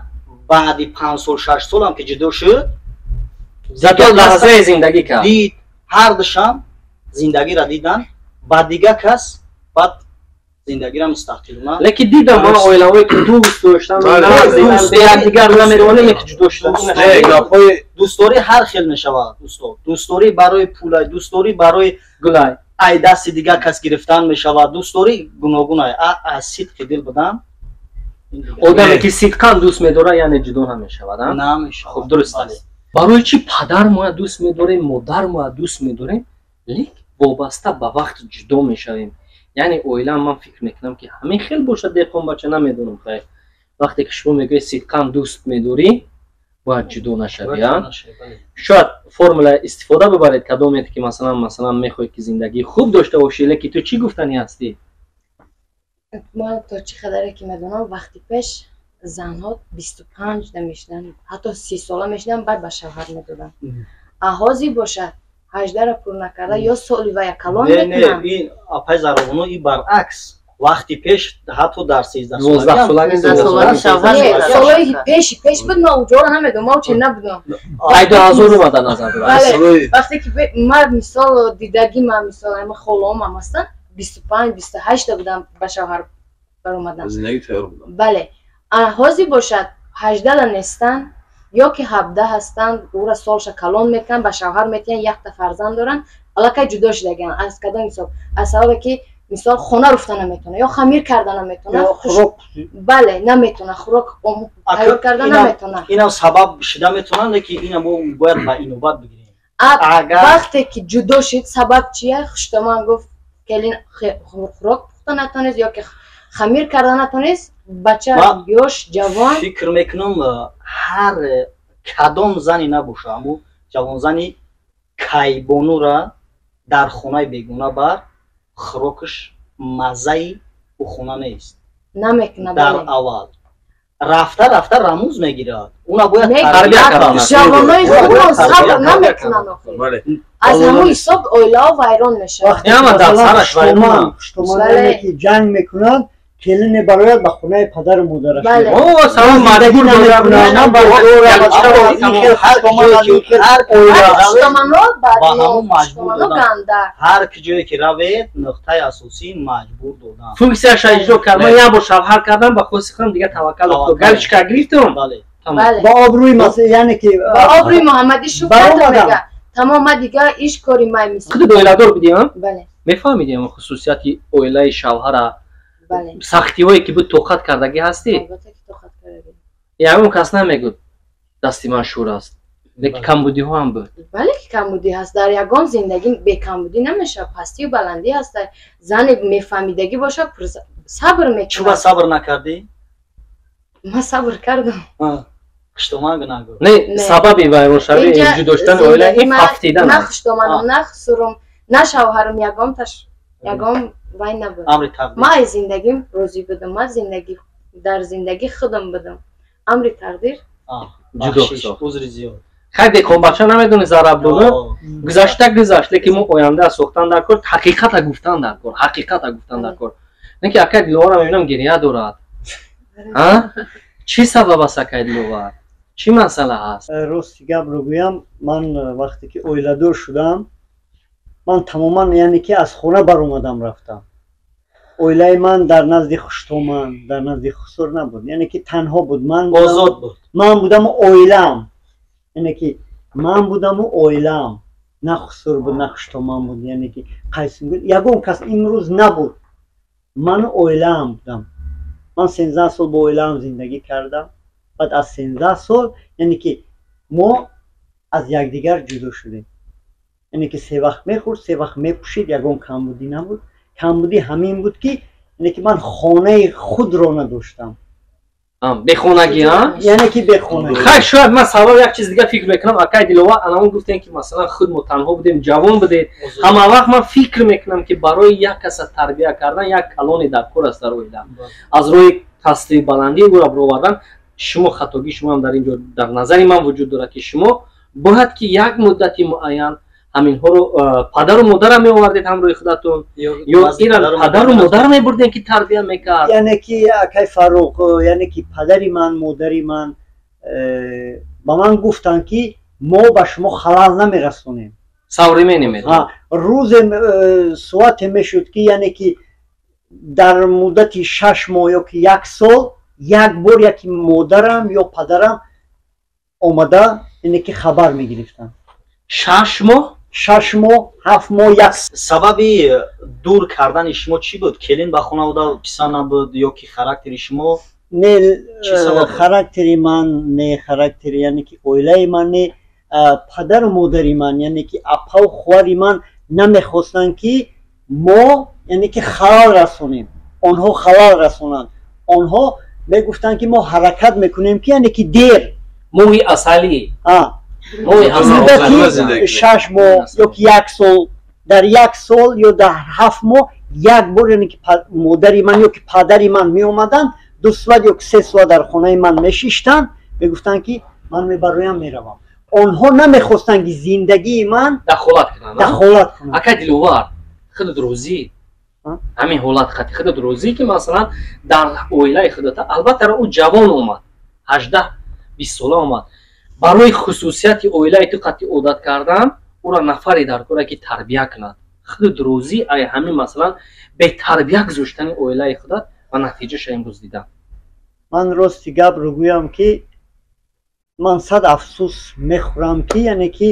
баъди 5 сол 6 солам ки ҷудо шуд, зато лаҳзаи зиндагӣ кард. дид ҳар душам зиндагиро дидан ба дигар кас, баъд зиндагиро мустақилона. леки дидам ман оилаҳое ки дӯст доштан ба якдигар намеронем ки ҷудо шуданд. дӯстдорӣ ҳар хел мешавад. дӯстдорӣ барои пулай, дӯстдорӣ барои гулай, ай дасти дигар кас гирифтан мешавад. дӯстдорӣ гуногун ай. аз сидқи дил будан одаме ки сидқан дӯст медорад яъне ҷудо намешавад. намешавад. хуб дуруст аст. барои чӣ падар моя дӯст медорем, модар моя дӯст медорем, лек вобаста ба вақт ҷудо мешавем. яъне оила ман фикр мекунам ки ҳамин хел бошад. деҳқон бача намедонам хайр вақте ки шумо мегӯед сидқан дӯст медорӣ бояд ҷудо нашавӣ. шояд формула истифода бибаред кадомете ки масалан мехоҳед ки зиндагии хуб дошта бошӣ. леки ту чӣ гуфтанӣ ҳастӣ? ман то чӣ қадаре ки медонам вақти пеш занҳо 25 мешидан, ҳатто 30 сола мешидан, баъд ба шавҳар медоданд. аҳози бошад 18 пур накарда ё соли ва якалон мекунанд. ин апай заровоно ин баръакс. вақти пеш ҳатто дар 13 солаи пеш буд. ман уҷора намедонам, ман чӣ набудам. ай 2000 омада назар бибаред. вақте ки ман мисол дидагӣ, ман мисол ама холомам ҳастан 25-28 будам ба шавҳар баромадам. зиндагӣ тайёр будам. бале аҳози бошад 18 нестанд ё ки 17 ҳастанд, ӯра солша калон мекунанд, ба шавҳар метиҳанд, якта фарзанд доранд, аллакай ҷудо шудагианд. аз кадом ҳисоб? аз сабабе ки мисол хона руфта наметона ё хамир карда наметона, бале наметона, хӯрок тайёр карда наметона. инам сабаб шуда метавонад, леки ина мо бояд ба инобат бигирем. вақте ки ҷудо шуд сабаб чия? хуштоман гуфт келин хӯрок пухта натонист ё ки хамир карда натонист. бача ёш ҷавон фикр мекунам ҳар кадом зане набоша аму ҷавонзани кайбонура дар хонаи бегуна бар хӯрокиш маззаи ӯ хона нест намекунад дар аввал рафта рафта рамӯз мегирад ӯ набояд ҷавонои худмон сабр намекунанд аз ҳамон ҳисоб оилаҳо вайрон мешавад ки ҷанг мекунанд келине барояд ба хонаи падару модараш ҳар ки ҷое ки равед нуқтаи асосӣ маҷбур додан функсияша иҷро кардан як бор шавҳар кардан ба хоси худам дига таваккал галичка гирифтам ба обрӯи яъне ки ба обрӯи муҳаммадӣ шукр мега тамома дига иш кори май мисл худ оиладор будем бале мефаҳмидем хусусияти оилаи шавҳара сахтиҳое ки буд тоқат кардагӣ ҳастӣ ягон кас намегӯд дасти ман шӯр аст леки камбудиҳо ҳам буд бале ки камбудӣ ҳаст дар ягон зиндагӣ бекамбудӣ намешавад пастию баландӣ ҳаст зане мефаҳмидагӣ бошад сабр мекунад чуба сабр накардӣ ман сабр кардам не сабаби вайроншавӣ инҷу доштани оила ин ҳафтида на хуштомадам на хусурум на шавҳарам ягон вай набуд ман аз зиндагим розӣ будам ман дар зиндагӣ худам будам амри тақдир хай деконбача намедони зарабдону гузашта гузашт леки мо оянда сохтан дар кор ҳақиқата гуфтан дар кор ҳақиқата гуфтан дар кор не ки акай диловара мебинам гирия дорад чӣ сабаб аст акай диловар чӣ масъала ҳаст рости гапро гӯям ман вақте ки оиладор шудам ман тамоман яъне ки аз хона баромадам рафтам оилаи ман дар назди хуштоман дар назди хусур набуд яъне ки танҳо буд ман будаму оилаам яъне ки ман будаму оилаам на хусур буд на хуштоман буд яъне ки қайсингул ягон кас имрӯз набуд ману оилаам будам ман 13 сол бо оилаам зиндагӣ кардам баъд аз 13 сол яъне ки мо аз якдигар ҷудо шудем яъне ки се вақт мехӯрд се вақт мепӯшид ягон камбудӣ набуд камбудӣ ҳамин буд ки яъне ки ман хонаи худро надоштам бехонагӣ яъне ки бехонагӣ хай шояд ман сабаб як чиз дига фикр мекунам акай диловар анамон гуфтем ки масалан худ мо танҳо будем ҷавон будед ҳама вақт ман фикр мекунам ки барои як каса тарбия кардан як калони дар кор аст дар оила аз рӯи қасди баландии ӯро баровардан шумо хатогӣ шумоам дар инҷо дар назари ман вуҷуд дорад ки шумо бояд ки як муддати муайян ҳаминҳоро падару модарам меовардед ҳамроҳи худатон ё ира падару модар мебурдем ки тарбия мекард яъне ки акай фаруқ яъне ки падари ман модари ман ба ман гуфтанд ки мо ба шумо халал намерасонем савриме намед рӯзе соате мешуд ки яъне ки дар муддати 6 моҳ ё ки 1 сол як бор яки модарам ё падарам омада яъне ки хабар мегирифтанд 6 моҳ 6 моҳ 7 моҳ як сабаби дур кардани шумо чӣ буд келин ба хона буда писар набуд ё ки характери шумо не характери ман не характери яъне ки оилаи ман не падару модари ман яъне ки апаву хӯари ман намехостанд ки мо яъне ки халал расонем онҳо халал расонанд онҳо мегуфтанд ки мо ҳаракат мекунем ки яъне ки дер моҳи асалӣ муддати 6 моҳ ё ки 1 сол дар 1 сол ё дар 7 моҳ як бор яъне ки модари ман ё ки падари ман меомаданд 2 соат ё ки 3 соат дар хонаи ман мешиштанд мегуфтанд ки ман мебароям меравам онҳо намехостанд ки зиндагии ман дахолат кунанд акай диловар худат розӣ ҳамин ҳолат хати худат розӣ ки масалан дар оилаи худата албатта ӯ ҷавон омад 18-20 сола омад барои хусусияти оилаи ту қатъи одат кардан ӯро нафаре дар кора ки тарбия кунад худат розӣ ай ҳамин масалан бетарбия гузоштани оилаи худат ва натиҷаша имрӯз дидам ман рости гапро гӯям ки ман сад афсӯс мехӯрам ки яъне ки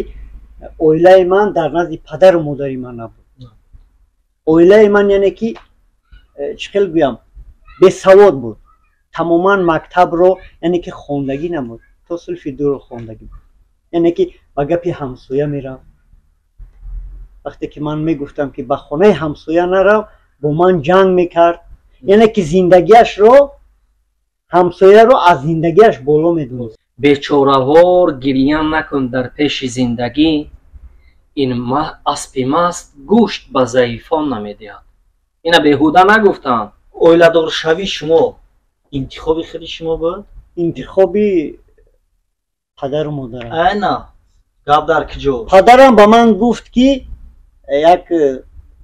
оилаи ман дар назди падару модари ман набуд оилаи ман яъне ки чӣ хел гӯям бесавод буд тамоман мактабро яъне ки хондагӣ набуд то синфи 2 хондагӣ буд яъне ки ба гапи ҳамсоя мерав вақте ки ман мегуфтам ки ба хонаи ҳамсоя нарав бо ман ҷанг мекард яъне ки зиндагиашро ҳамсояро аз зиндагиаш боло медонист бечоравор гирьян накун дар пеши зиндагӣ, ин аспи маст гӯшт ба заифон намедиҳад. ина беҳуда нагуфтанд. оиладоршавӣ шумо интихоби худи шумо буд? интихоби падару модарам. айна гап дар киҷо? падарам ба ман гуфт ки як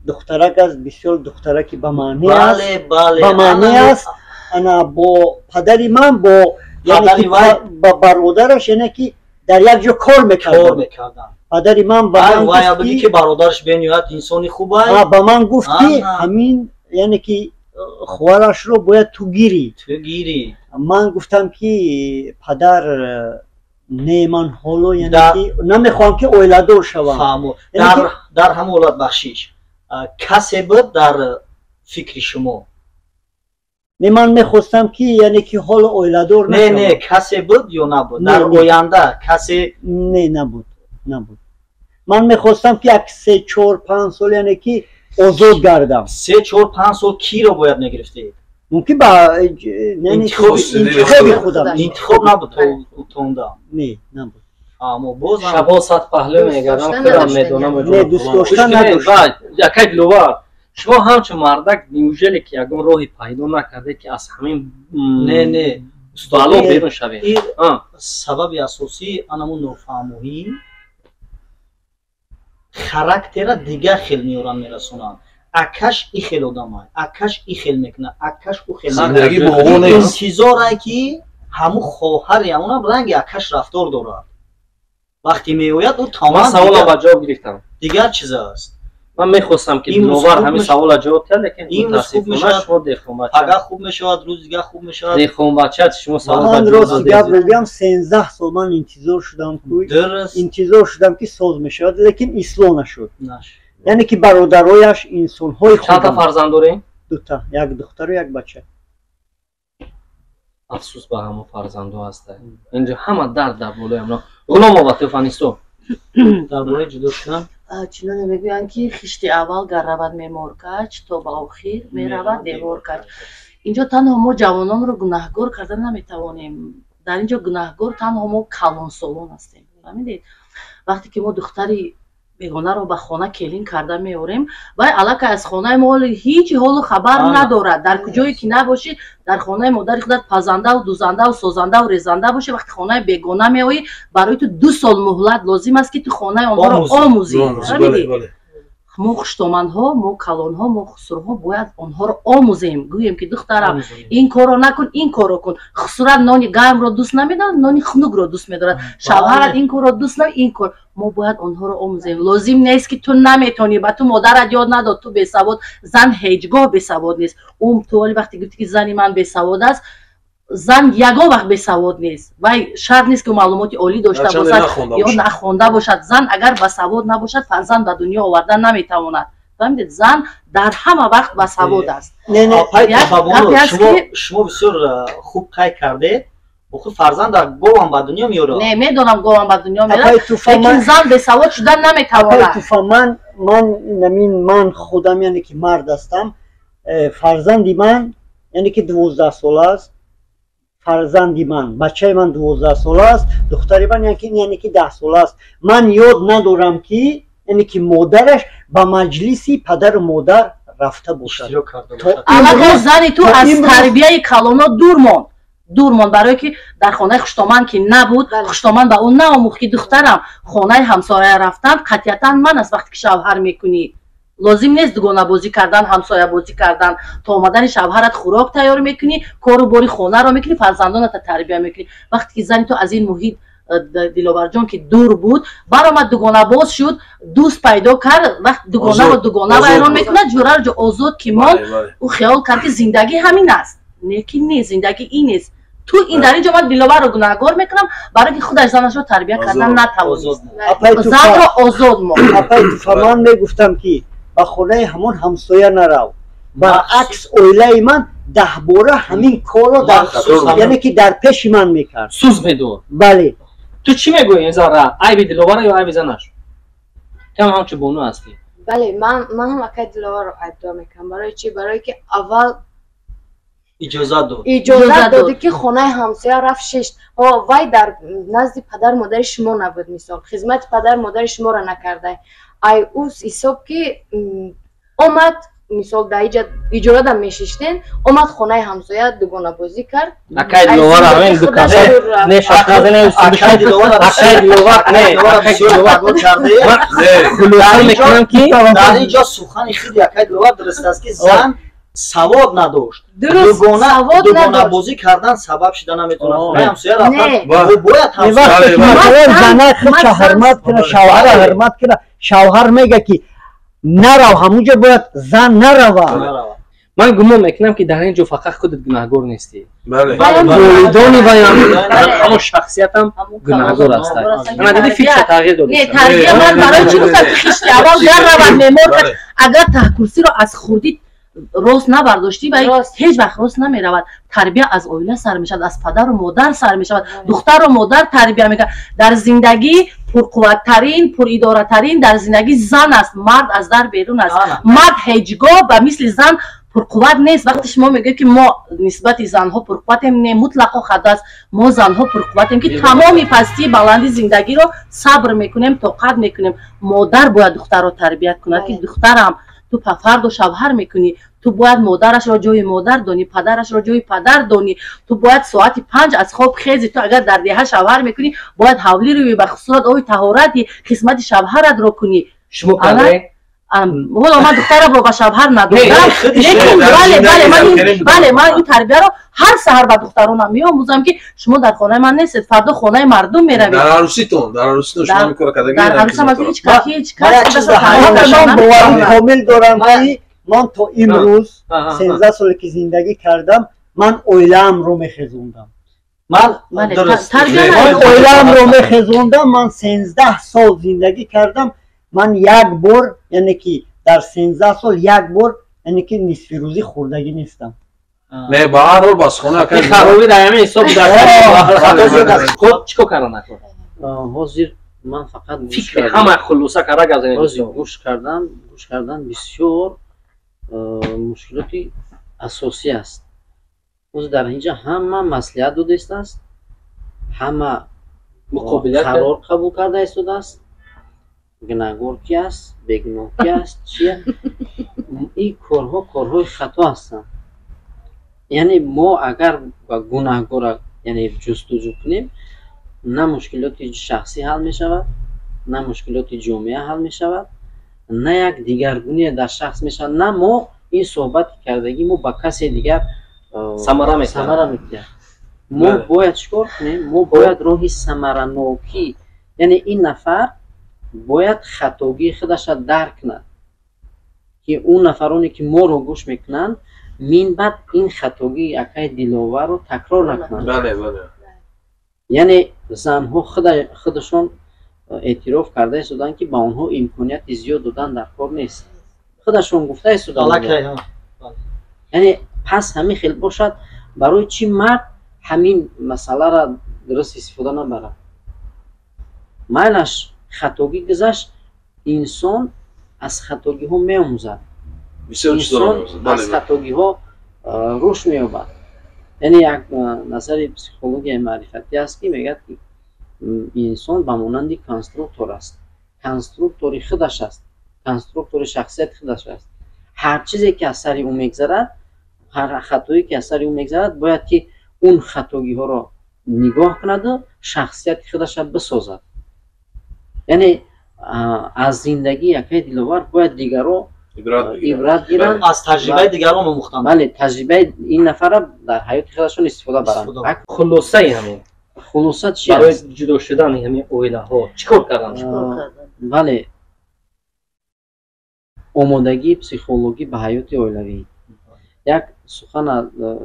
духтарак аст, бисёр духтараки ба маъни аст. ба маъни аст. ана бо падари ман бо ба бародараш яъне ки дар як ҷо кор мекардам. падари ман ба ман гуфт ки бародараш бениҳоят инсони хуб аст. ба ман гуфт ки ҳамин яъне ки хуварашро бояд ту гирӣ. ман гуфтам ки падар не ман ҳоло яъне ки намехоҳам ки оиладор шавам. дар ҳамон ҳолат бахшиш касе буд дар фикри шумо? не ман мехостам ки яъне ки ҳоло оиладор нашавам. не касе буд ё набуд? дар оянда касе? не набуд. ман мехостам ки як 3-4-5 сол яъне ки озод гардам. 3-4-5 сол киро бояд мегирифтед? мумкин ба интихоби худам. интихоб набуд тонда? не набуд. шабосат паҳлӯ мегардам, худам медонам. не дӯст доштан надоштам. якай диловар шумо ҳамчун мардак неужели ки ягон роҳи пайдо накарде ки аз ҳамин не бало берун шавед? сабаби асосӣ анамун нофаҳмоӣ характера дигар хел меёранд мерасонанд. акаш и хел одамай, акаш и хел мекунад, акаш у хел мекунад. интизорае ки ҳаму хоҳари ҳамунам ранги акаш рафтор дорад. вақти меояд ӯ тамом саволам ба ҷавоб гирифтам. дигар чиз аст. ман мехостам ки диловар ҳамин савола ҷавоб диҳад, лекин мутаассифона шумо дехонбача. пага хуб мешавад, рӯз дигар хуб мешавад. дехонбача шумо савол ман рости гап бигӯям 13 сол ман интизор шудам ки соз мешавад, лекин ислоҳ нашуд. яъне ки бародарояш инсонҳои худ. чанда фарзанд дорем? дута, як духтару як бача. афсус ба ҳамон фарзандо ҳаста. инҷо ҳама дард дар болои амно. ғулом оватифанисто дар бораи ҷудо шудан чуноне мегӯянд ки хишти аввал гар равад меморкач то ба охир меравад деворкач. инҷо танҳо мо ҷавононро гунаҳгор карда наметавонем. дар инҷо гунаҳгор танҳо мо калонсолон ҳастем. фаҳмидед? вақте ки мо духтари бегонаро ба хона келин карда меорем, вай аллакай аз хонаи мо ҳеҷ ҳолу хабар надорад. дар куҷое ки набошӣ, дар хонаи модари худат пазандаву дузандаву созандаву резанда бошӣ, вақти хонаи бегона меоӣ, барои ту 2 сол муҳлат лозим аст ки ту хонаи онҳоро омӯзӣ. мо хуштомандҳо, мо калонҳо, мо хусурҳо бояд онҳоро омӯзем. гӯем ки духтарам ин корро накун, ин корро кун. хусурат нони гармро дӯст намедорад, нони хунукро дӯст медорад. шавҳарат ин корро дӯст намедорад, ин кор. мо бояд онҳоро омӯзем. лозим нест ки ту наметонӣ, ба ту модарат ёд надод, ту бесавод. зан ҳеҷ гоҳ бесавод нест. ту оли вақте гуфтӣ ки зани ман бесавод аст, зан ягон вақт бесавод нест. вай шарт нест ки маълумоти олӣ дошта бошад ё нахонда бошад. зан агар басавод набошад, фарзанд ба дунё оварда наметавонад. фаҳмидед? зан дар ҳама вақт басавод аст. шумо бисёр хуб қай кардед. фарзанд говам ба дунё меорад. не медонам говам ба дунё меорад, лекин зан бесавод шудан наметавонад. ман худам яъне ки мард ҳастам, фарзанди ман яъне ки 12 сол аст. фарзанди ман, бачаи ман 12 сол аст, духтари ман яъне ки 10 сол аст. ман ёд надорам ки яъне ки модараш ба маҷлиси падару модар рафта бошад. аллакай зани ту аз тарбияи калоно дур монд, барое ки дар хонаи хуштоманд ки набуд, хуштоманд ба ӯ наомӯхт ки духтарам хонаи ҳамсоя рафтан қатъиятан ман аст. вақте ки шавҳар мекунӣ, лозим нест дугона бозӣ кардан, ҳамсоя бозӣ кардан. то омадани шавҳарат хӯрок тайёр мекунӣ, кору бори хонаро мекунӣ, фарзандоната тарбия мекунӣ. вақте ки зани ту аз ин муҳит диловарҷон ки дур буд, баромад дугонабоз шуд, дӯст пайдо кард. вақти дугонаро дугона вайрон мекунад, ҷӯраро ҷо озод ки монд, ӯ хиёл кард ки зиндагӣ ҳамин аст. лекин не, зиндагӣ ин нест. ту ин дар ин ҷо ман диловарро гунаҳгор мекунам, барои ки худаш занашро тарбия кардан натавонист. занро озод монд. апай туфа ман мегуфтам ки ба хонаи ҳамон ҳамсоя нарав. баръакс оилаи ман 10 бора ҳамин корро яъне ки дар пеши ман мекард. суз медод. бале. ту чӣ мегӯӣ ин зара? айби диловара ё айби занаш? кам ҳамчун бону ҳастӣ. бале, ман ҳам акай диловарро айбдор мекунам. барои чӣ? барое ки аввал اجازت دادی که خانه همسایه رفت ششت وای در نزد پدر مادر شما نبود مثال خدمت پدر مادر شما را نکرده ای اوس حساب که اومد مثال در اینجا اجاره دم میششتین اومد خانه همسایه دوگانه بازی کرد اکای لوار همین دکانه نه شاخازه نه اکای لوار نه اکای لوار کرده خلاصه میکنم که در اینجا سخن خیلی اکای لوار درست است که زن سواد نداشت دوگانه بازی کردن سبب شده نمیتونه خونه همسایه رفتن باید همسایه زنه خود حرمت کنه شوهر حرمت کنه شوهر میگه که نرو همونجا باید زن نرو من گمان میکنم که در اینجا فقط خودت گناهگار نیستی بله والدانی و همون شخصیت هم گناهگار هست من دیدی فکر تغییر داده نه تربیه من برای چی گفتم که خشتی اول در رو میمرد اگر ته کرسی رو از خوردی راست نبرداشتی و هیچ وقت راست نمیرود تربیه از اویله سر میشود از پدر و مادر سر میشود دختر و مادر تربیه میکنه در زندگی پرقوت‌ترین پراداره‌ترین در زندگی زن است مرد از در بیرون است مرد هیچگاه و مثل زن پرقوت نیست وقتی شما میگه که ما نسبت زنها پرقوتیم نه مطلقا خطا است ما زنها پرقوتیم که تمامی پستی بلندی زندگی رو صبر میکنیم طاقت میکنیم مادر باید دختر رو تربیت کنه که دخترم تو فرد و شوهر میکنی تو باید مادرش را جای مادر دانی پدرش را جای پدر دانی تو باید ساعت 5 از خواب خیزی تو اگر در دهه شوهر میکنی باید حولی روی به خصوص اوی طهارتی قسمت شوهرت رو کنی شما کنه والا من دخترم رو به شوهر ندادم لیکن بله من این تربیه رو هر سحر به دخترانم میآموزم که شما در خانه من نیستید فردا خانه مردم میروید در عروسیتون شما میکار کردگی در عروسم از هیچ کاری هیچ کاری من باور کامل دارم که من تا امروز 13 سال که زندگی کردم من اویله‌ام رو میخزوندم من درست اویله‌ام رو میخزوندم من 13 سال زندگی کردم من یک بار یعنی که در 13 سال یک بار یعنی که نصف روزی خوردگی نیستم نه با هر حال باز خونه که خرابی در همین حساب در خود چیکار کردن نکن حاضر من فقط فکر همه خلاصه کردن گوش کردن بسیار مشکلاتی اساسی است اوز در اینجا همه مصلحت داده است همه مقابلت قرار قبول کرده است گناهگار کی است بیگناه کی است چیه این کارهای خطا هستند یعنی ما اگر با گناهگار یعنی جستجو کنیم نه مشکلات شخصی حل می شود نه مشکلات جامعه حل می شود نه یک دیگرگونی در شخص می شود نه ما این صحبت کردگی ما با کسی دیگر ثمره میکنه ما باید چیکار کنیم ما باید راهی ثمره‌ناکی یعنی این نفر باید خطاگی خودش را درک کند که اون نفرانی که ما رو گوش میکنند من بعد این خطاگی اکای دلاور رو تکرار نکنند بله یعنی زنها خودشون اعتراف کرده ایستادن که با اونها امکانیت زیاد دادن در کار نیست خودشون گفته ایستادن یعنی پس همین خیلی باشد برای چی مرد همین مسئله را درست استفاده نبره مایلش خطاگی گذشت انسان از خطاگی ها می آموزد انسان از خطاگی ها رشد می یابد یعنی یک نظر پسیکولوژی معرفتی است که میگه که انسان به مانند کنسترکتور است کنسترکتوری خودش است کنسترکتور شخصیت خودش است هر چیزی که از سر او میگذرد هر خطایی که از سر او میگذرد باید که اون خطاگی ها را نگاه کند و شخصیت خودش را بسازد یعنی از زندگی یکی دلاور باید دیگران عبرت گیرند از تجربه دیگران آموختن بله تجربه این نفر در حیات خودشون استفاده برند خلاصه همین خلاصه چی برای جدا شدن همین اویله ها چیکار کردن بله آمادگی پسیکولوژی به حیات اویلوی یک سخن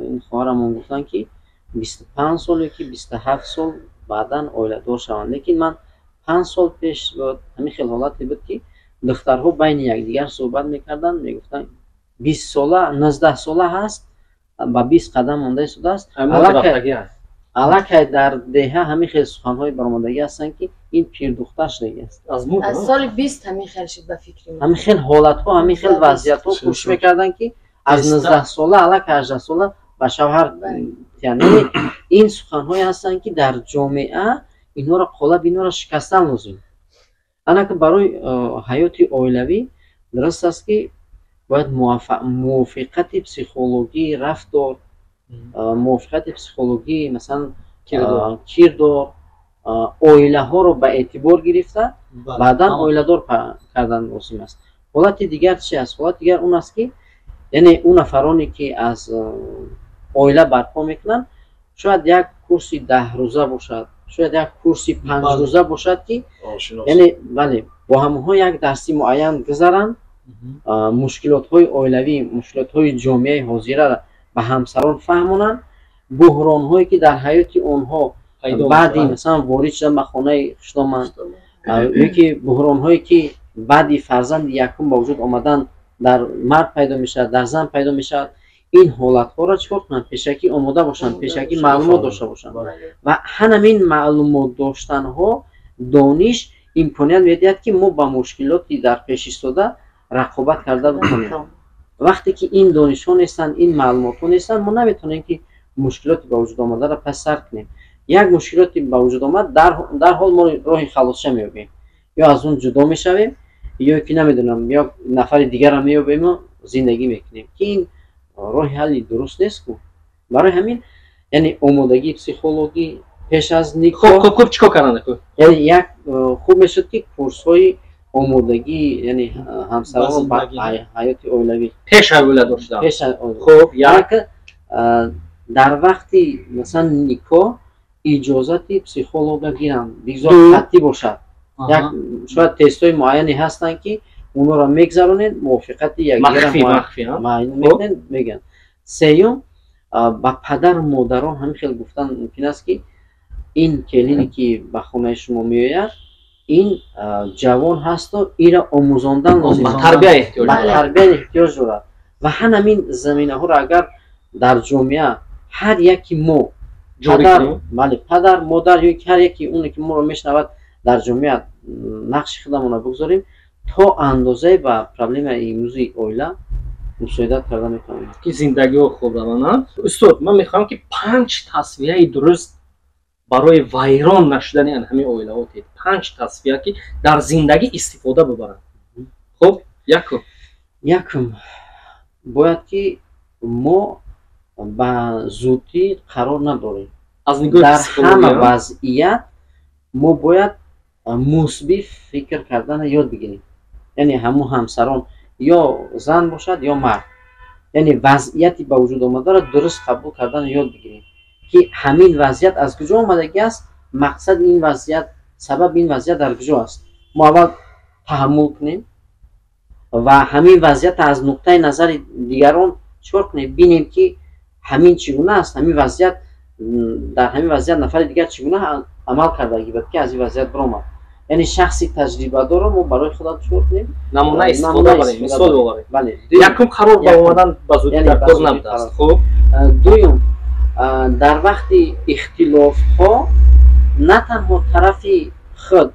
این خواهرمون گفتن که 25 سال که 27 سال بعداً اویله دار شوند لیکن من 5 سال پیش همین خیلی حالتی بود که دخترها بین یکدیگر صحبت میکردن میگفتن 20 ساله 19 ساله هست با 20 قدم مونده شده است الکی در دهه همین خیلی سخنهای برآمدگی هستن که این پیر دختر شده است از سال 20 همین خیلی شد به فکر من همین خیلی حالت ها همین خیلی وضعیت ها کوشش میکردن که از 19 ساله الکی 18 ساله ба шавҳар яъне ин суханҳое ҳастанд ки дар ҷомеа инҳоро қолаб инҳоро шикастан лозим. ана ки барои ҳаёти оилавӣ дуруст аст ки бояд мувофиқати психологии рафтор, мувофиқати психологии масалан кирдор, оилаҳоро ба эътибор гирифта баъдан оиладор кардан лозим аст. ҳолати дигар чи аст? ҳолати дигар он аст ки яъне он нафароне ки аз оила барпо мекунанд шояд як курси 10 рӯза бошад, шояд як курси 5 рӯза бошад ки яъне бале бо ҳамаҳо як дарси муайян гузаранд, мушкилотҳои оилавӣ, мушкилотҳои ҷомеаи ҳозира ба ҳамсарон фаҳмонанд, буҳронҳое ки дар ҳаёти онҳо баъди масалан ворид шудан ба хонаи хуштоман ёки буҳронҳое ки баъди фарзанди якум ба вуҷуд омадан дар мард пайдо мешавад, дар зан пайдо мешавад, ин ҳолатҳоро чикор кунанд? Пешакӣ омода бошанд, пешакӣ маълумот дошта бошанд ва ҳанамин маълумот доштанҳо дониш имконият медиҳад ки мо ба мушкилоти дар пеш истода рақобат карда битонем. вақте ки ин донишҳо нестанд, ин маълумотҳо нестанд, мо наметавонем ки мушкилоти ба вуҷуд омадаро пас сар кунем. як мушкилоти ба вуҷуд омад дарҳол мо роҳи халосша меёбем, ё аз он ҷудо мешавем, ё ки намедонам ё нафари дигарро меёбему зиндагӣ мекунем ки ин роҳи ҳалли дуруст нест. барои ҳамин яъне омодагии психологӣ пеш аз никоҳ хуб чикор карданд? яъне як хуб мешуд ки курсҳои омодагии яъне ҳамсарон ба ҳаёти оилавӣ пеш аз оиладор шудан. хуб як дар вақти масалан никоҳ иҷозати психолога гиранд, бигзор қатъӣ бошад. як шояд тестҳои муайяне ҳастанд ки онҳоро мегзаронед, мувофиқати якдигара муайян мегӯянд. сеюм ба падару модарон ҳамин хел гуфтан мумкин аст ки ин келине ки ба хонаи шумо меояд ин ҷавон ҳасту иро омӯзондан лозим, ба тарбия эҳтиёҷ дорад ва ҳанамин заминаҳоро агар дар ҷомеа ҳар яки мо падар модар ё ҳар яки оне ки моро мешнавад дар ҷомеа нақши худамонро бигзорем то андозае ба проблемаи имрӯзи оила мусоидат карда метавонем ки зиндагиҳо хуб раванд. устод, ман мехоҳам ки 5 тасвияи дуруст барои вайрон нашудани ҳамин оилаҳо диҳед. 5 тасвия ки дар зиндагӣ истифода бибаранд. хуб, якум бояд ки мо ба зудӣ қарор надорем. дар ҳама вазъият мо бояд мусбит фикр кардана ёд бигирем. яъне ҳамон ҳамсарон ё зан бошад ё мард, яъне вазъияти ба вуҷуд омадаро дуруст қабул кардана ёд бигирем ки ҳамин вазъият аз куҷо омадагӣ аст, мақсади ин вазъият, сабаби ин вазъият дар куҷо аст. мо аввал таҳаммул кунем ва ҳамин вазъиятро аз нуқтаи назари дигарон чикор кунем, бинем ки ҳамин чӣ гуна аст, ҳамин вазъият дар ҳамин вазъият нафари дигар чӣ гуна амал кардагӣ буд ки аз ин вазъият биромад. яъне шахси таҷрибадорро мо барои худам чикор кунем, намуна истифода барем, мисол оварем. бале, якум қарор ба омадан ба зудӣ дар кор набудааст. хуб, дуюм дар вақти ихтилофҳо на танҳо тарафи худ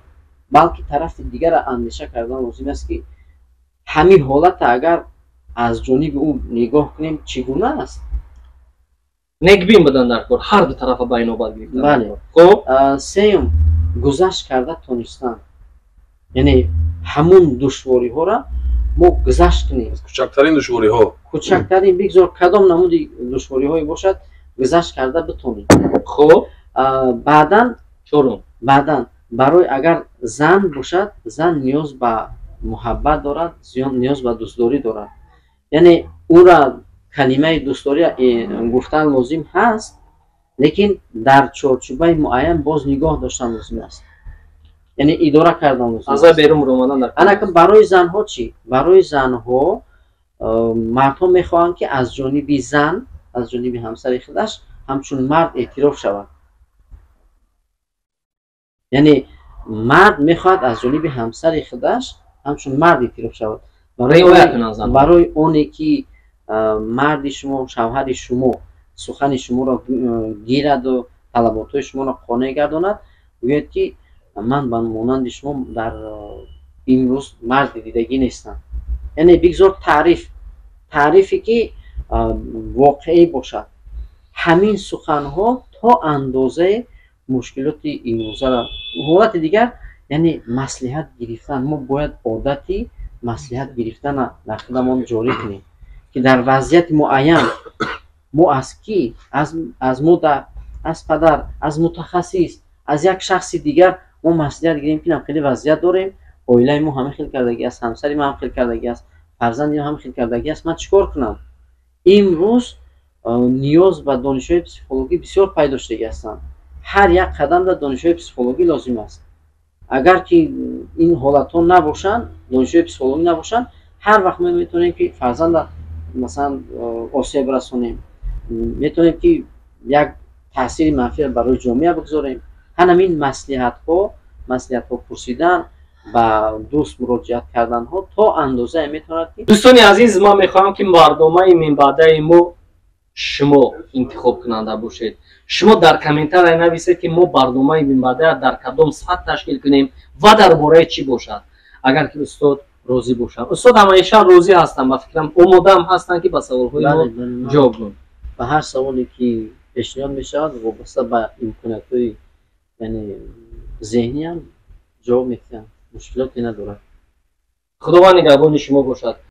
балки тарафи дигарро андеша кардан лозим аст ки ҳамин ҳолата агар аз ҷониби ӯ нигоҳ кунем чӣ гуна аст. негбин будан дар кор, ҳар ду тарафа ба инобат гирифтан. бале. хуб, сеюм гузашт карда тонистан, яъне ҳамон душвориҳоро мо гузашт кунем. кӯчактарин душвориҳо, кӯчактарин бигзор кадом намуди душвориҳое бошад гузашт карда битонем. хуб, баъдан барои агар зан бошад, зан ниёз ба муҳаббат дорад, ниёз ба дӯстдорӣ дорад, яъне ӯра калимаи дӯстдорӣ гуфтан лозим ҳаст, лекин дар чорчӯбаи муайян боз нигоҳ доштан лозим аст, яъне идора кардан лозим аст. ана ки барои занҳо чӣ? барои занҳо мардҳо мехоҳанд ки аз ҷониби зан, аз ҷониби ҳамсари худаш ҳамчун мард эътироф шавад. яъне мард мехоҳад аз ҷониби ҳамсари худаш ҳамчун мард эътироф шавад. барои оне ки марди шумо, шавҳари шумо сухани шуморо гираду талаботҳои шуморо қонеъ гардонад, гӯяд ки ман ба монанди шумо дар имрӯз марди дидагӣ нестам. яъне бигзор таърифе ки воқеӣ бошад. ҳамин суханҳо то андозае мушкилоти имрӯзаро ҳолати дигар яъне маслиҳат гирифтан мо бояд одати маслиҳат гирифтана дар худамон ҷорӣ кунем ки дар вазъияти муайян мо аз кӣ аз модар аз падар аз мутахассис аз як шахси дигар мо маслиҳат гирем ки хеле вазъият дорем оилаи мо ҳама хел кардагӣ аст ҳамсари мо ҳам хел кардагӣ аст фарзанди мо ҳам хел кардагӣ аст ман чӣ кор кунам имрӯз ниёз ба донишҳои психологӣ бисёр пайдо шудагӣ ҳастанд ҳар як қадам дар донишҳои психологӣ лозим аст агар ки ин ҳолатҳо набошанд донишҳои психологӣ набошанд ҳар вақт мо метавонем ки фарзанда масалан осеб расонем метавонем ки як таъсири манфиро барои ҷомеа бигзорем ҳанамин маслиҳатҳо пурсидан ба дӯст муроҷиат карданҳо то андозае метавонад ки дӯстони азиз ман мехоҳам ки мардумаи минбаъдаи мо шумо интихоб кунанда бошед шумо дар комментария нависед ки мо барномаи минбаъдая дар кадом сатҳ ташкил кунем ва дар бораи чӣ бошад агар ки устод розӣ бошад устод ҳамаиша розӣ ҳастанд ба фикрам омодаам ҳастанд ки ба саволҳои мо ҷавоб дод ба ҳар саволе ки пешниҳод мешавад вобаста ба имкониятҳои яъне зеҳниам ҷавоб медиҳам мушкилоте надорад худованд нигаҳбони шумо бошад.